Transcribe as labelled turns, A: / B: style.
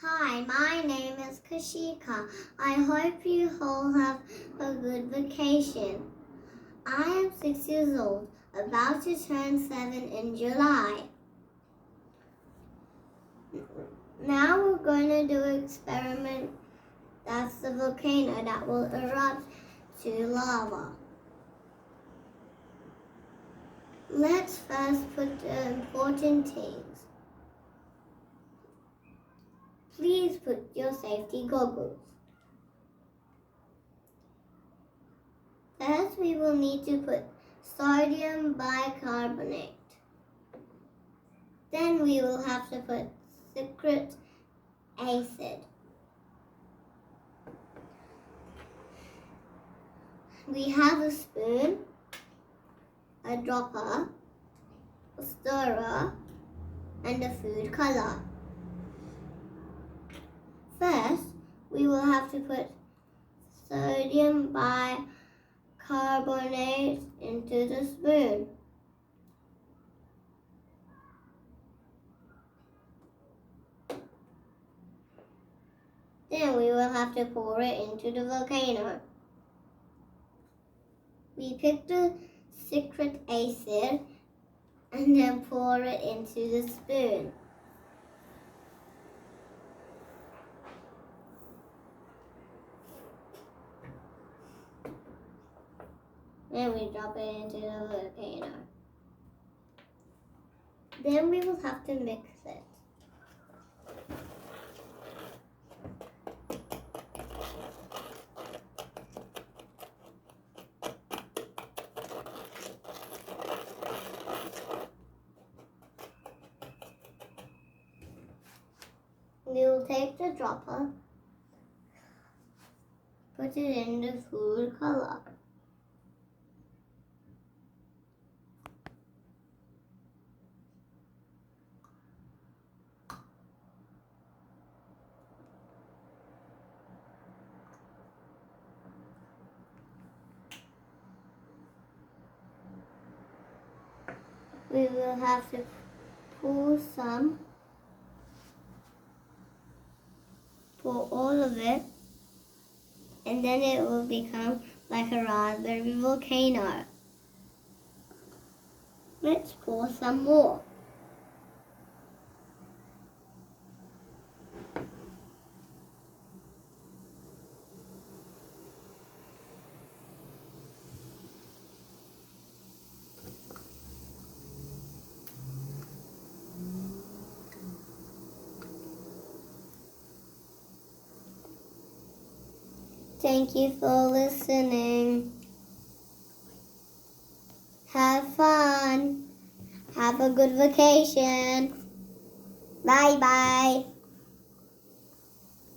A: Hi, my name is Kashika. I hope you all have a good vacation. I am 6 years old, about to turn 7 in July. Now we're going to do an experiment. That's the volcano that will erupt to lava. Let's first put the important things. Please put your safety goggles. First, we will need to put sodium bicarbonate. Then we will have to put citric acid. We have a spoon, a dropper, a stirrer, and a food color. First, we will have to put sodium bicarbonate into the spoon. Then we will have to pour it into the volcano. We pick the citric acid and then pour it into the spoon. Then we drop it into the volcano. Then we will have to mix it. We will take the dropper, put it in the food color. We will have to pour some, pour all of it, and then it will become like a raspberry volcano. Let's pour some more. Thank you for listening. Have fun. Have a good vacation. Bye bye.